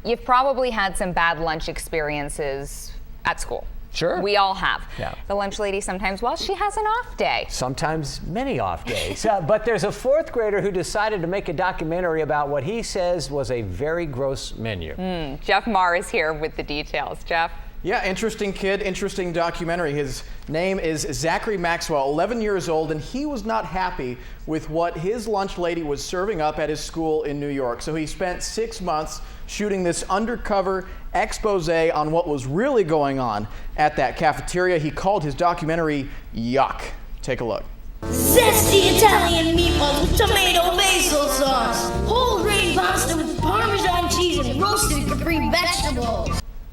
You've probably had some bad lunch experiences at school. Sure. We all have. Yeah. The lunch lady sometimes, well, she has an off day. Sometimes many off days. But there's a fourth grader who decided to make a documentary about what he says was a very gross menu. Jeff Maher is here with the details. Jeff? Yeah, interesting kid, interesting documentary. His name is Zachary Maxwell, 11 years old, and he was not happy with what his lunch lady was serving up at his school in New York. So he spent 6 months shooting this undercover expose on what was really going on at that cafeteria. He called his documentary Yuck. Take a look. Zesty Italian meatballs with tomato basil sauce, whole grain pasta with Parmesan cheese and roasted Capri vegetables.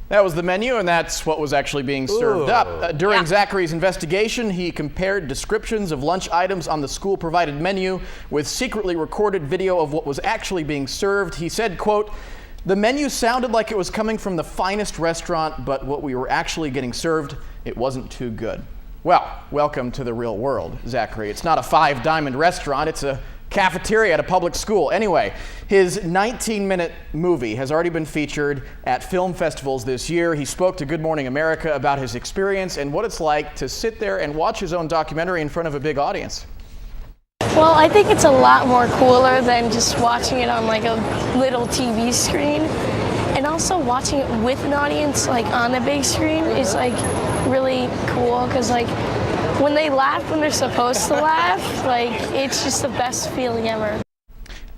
That was the menu, and that's what was actually being served up. During Zachary's investigation, he compared descriptions of lunch items on the school-provided menu with secretly recorded video of what was actually being served. He said, quote, "The menu sounded like it was coming from the finest restaurant, but what we were actually getting served, it wasn't too good." Well, welcome to the real world, Zachary. It's not a five-diamond restaurant, it's a cafeteria at a public school. Anyway, his 19-minute movie has already been featured at film festivals this year. He spoke to Good Morning America about his experience and what it's like to sit there and watch his own documentary in front of a big audience. Well, I think it's a lot more cooler than just watching it on like a little TV screen. And also watching it with an audience, like on a big screen, is like really cool because like when they laugh when they're supposed to laugh, like it's just the best feeling ever.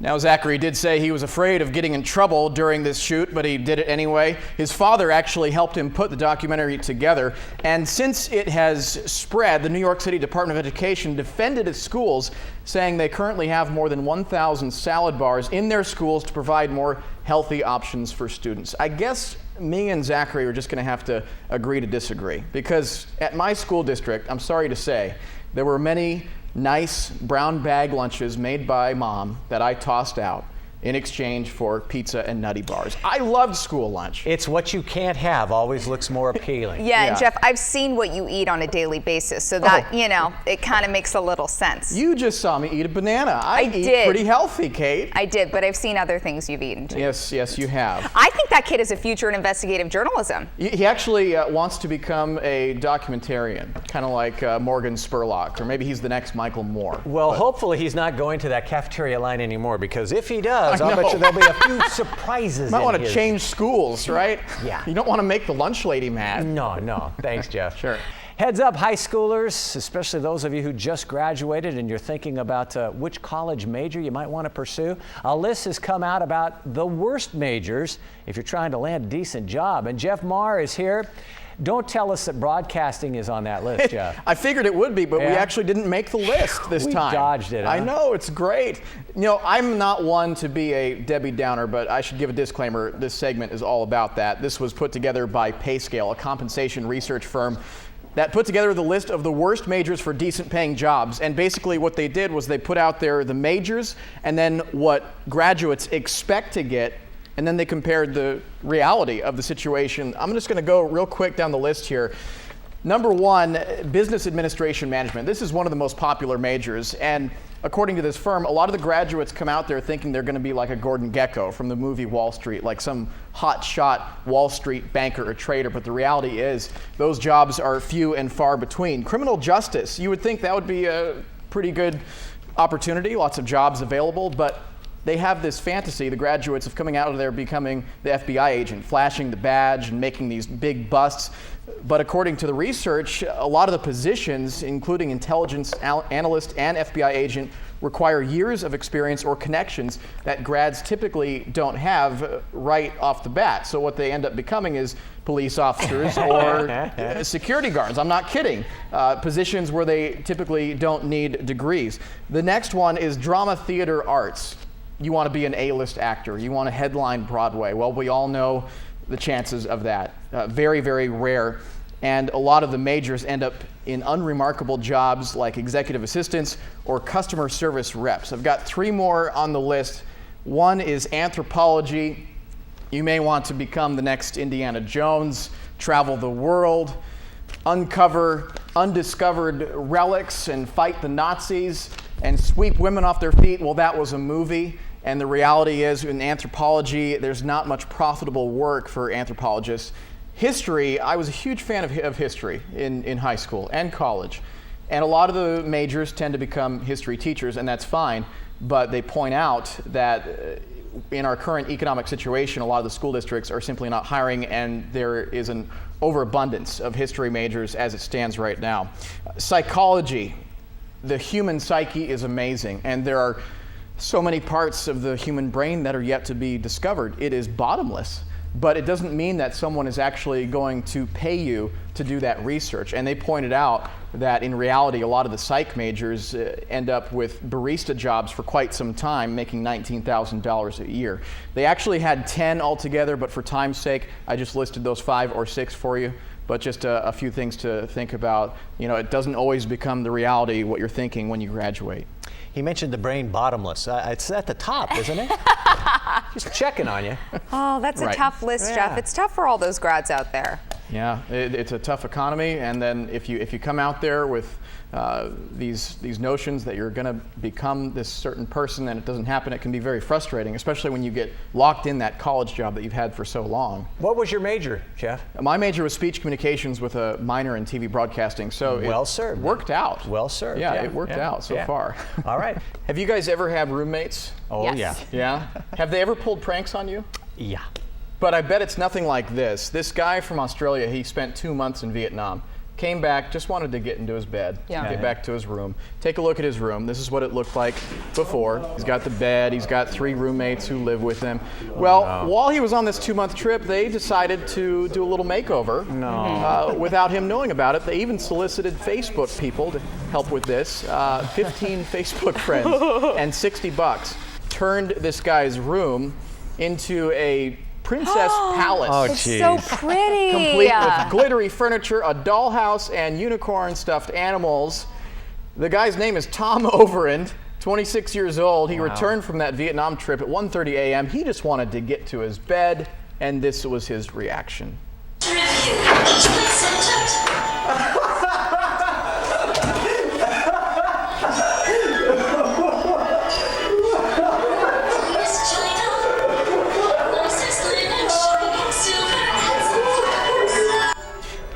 Now, Zachary did say he was afraid of getting in trouble during this shoot, but he did it anyway. His father actually helped him put the documentary together. And since it has spread, the New York City Department of Education defended its schools, saying they currently have more than 1,000 salad bars in their schools to provide more healthy options for students. I guess me and Zachary are just going to have to agree to disagree, because at my school district, I'm sorry to say, there were many nice brown bag lunches made by mom that I tossed out in exchange for pizza and nutty bars. I loved school lunch. It's what you can't have always looks more appealing. Yeah, and Jeff, I've seen what you eat on a daily basis, so that, you know, it kind of makes a little sense. You just saw me eat a banana. I eat did. pretty healthy, Kate. I did, but I've seen other things you've eaten too. Yes, you have. I think that kid is a future in investigative journalism. He actually wants to become a documentarian, kind of like Morgan Spurlock, or maybe he's the next Michael Moore. Well, hopefully he's not going to that cafeteria line anymore, because if he does, I'll bet you there'll be a few surprises. Might want to change schools, right? Yeah. You don't want to make the lunch lady mad. No. Thanks, Jeff. Sure. Heads up, high schoolers, especially those of you who just graduated and you're thinking about which college major you might want to pursue. A list has come out about the worst majors if you're trying to land a decent job. And Jeff Maher is here. Don't tell us that broadcasting is on that list, Jeff. I figured it would be, but we actually didn't make the list this time. We dodged it, huh? I know, it's great. You know, I'm not one to be a Debbie Downer, but I should give a disclaimer. This segment is all about that. This was put together by PayScale, a compensation research firm that put together the list of the worst majors for decent paying jobs. And basically what they did was they put out there the majors and then what graduates expect to get, and then they compared the reality of the situation. I'm just going to go real quick down the list here. Number one, business administration management. This is one of the most popular majors, and according to this firm, a lot of the graduates come out there thinking they're going to be like a Gordon Gekko from the movie Wall Street, like some hot shot Wall Street banker or trader, but the reality is those jobs are few and far between. Criminal justice, you would think that would be a pretty good opportunity, lots of jobs available, but they have this fantasy, the graduates, of coming out of there becoming the FBI agent, flashing the badge and making these big busts. But according to the research, a lot of the positions, including intelligence analyst and FBI agent, require years of experience or connections that grads typically don't have right off the bat. So what they end up becoming is police officers or security guards. I'm not kidding. Positions where they typically don't need degrees. The next one is drama theater arts. You want to be an A-list actor. You want to headline Broadway. Well, we all know the chances of that. Very, very rare. And a lot of the majors end up in unremarkable jobs like executive assistants or customer service reps. I've got three more on the list. One is anthropology. You may want to become the next Indiana Jones, travel the world, uncover undiscovered relics and fight the Nazis and sweep women off their feet. Well, that was a movie. And the reality is, in anthropology, there's not much profitable work for anthropologists. History, I was a huge fan of history in high school and college. And a lot of the majors tend to become history teachers, and that's fine. But they point out that in our current economic situation, a lot of the school districts are simply not hiring, and there is an overabundance of history majors as it stands right now. Psychology, the human psyche is amazing, and there are so many parts of the human brain that are yet to be discovered. It is bottomless, but it doesn't mean that someone is actually going to pay you to do that research. And they pointed out that in reality, a lot of the psych majors end up with barista jobs for quite some time, making $19,000 a year. They actually had 10 altogether, but for time's sake, I just listed those 5 or 6 for you. But just a few things to think about. You know, it doesn't always become the reality what you're thinking when you graduate. He mentioned the brain bottomless. It's at the top, isn't it? Just checking on you. Oh, that's a tough list, Jeff. It's tough for all those grads out there. Yeah, it's a tough economy, and then if you come out there with these notions that you're going to become this certain person and it doesn't happen, it can be very frustrating, especially when you get locked in that college job that you've had for so long. What was your major, Jeff? My major was speech communications with a minor in TV broadcasting, so well it served. Worked out. Well served. Yeah, it worked out so far. All right. Have you guys ever had roommates? Oh, Yes. Yeah? Have they ever pulled pranks on you? yeah. But I bet it's nothing like this. This guy from Australia, he spent 2 months in Vietnam. Came back, just wanted to get into his bed, get back to his room. Take a look at his room. This is what it looked like before. He's got the bed, he's got 3 roommates who live with him. Well, while he was on this 2-month trip, they decided to do a little makeover without him knowing about it. They even solicited Facebook people to help with this. 15 Facebook friends and $60. Turned this guy's room into a princess palace. Oh, It's geez. so pretty. Complete with glittery furniture, a dollhouse, and unicorn stuffed animals. The guy's name is Tom Overend, 26 years old. He returned from that Vietnam trip at 1:30 a.m. He just wanted to get to his bed, and this was his reaction.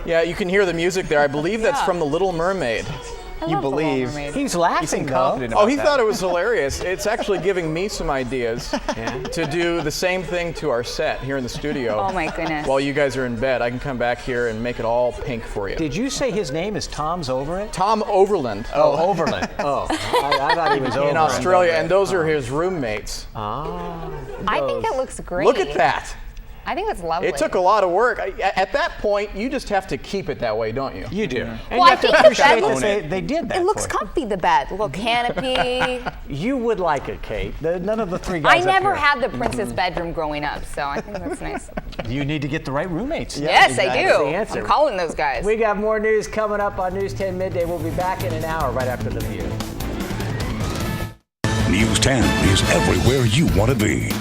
Yeah, you can hear the music there. I believe that's from The Little Mermaid. You believe. He's laughing, though. Oh, he thought it was hilarious. It's actually giving me some ideas to do the same thing to our set here in the studio. Oh my goodness. While you guys are in bed, I can come back here and make it all pink for you. Did you say his name is Tom's Overend? Tom Overland. Oh, Overland. Oh, I thought he was In Overend. Australia, and those are his roommates. I think it looks great. Look at that. I think it's lovely. It took a lot of work. At that point, you just have to keep it that way, don't you? You do. And Well, you I have to think the appreciate bed that they did that It looks for you. comfy, the bed. Little canopy. You would like it, Kate. None of the 3 I guys up never here. had the princess bedroom growing up, so I think that's nice. You need to get the right roommates. Yes, I That's do. the answer. I'm calling those guys. We got more news coming up on News 10 Midday. We'll be back in an hour right after the view. News 10 is everywhere you want to be.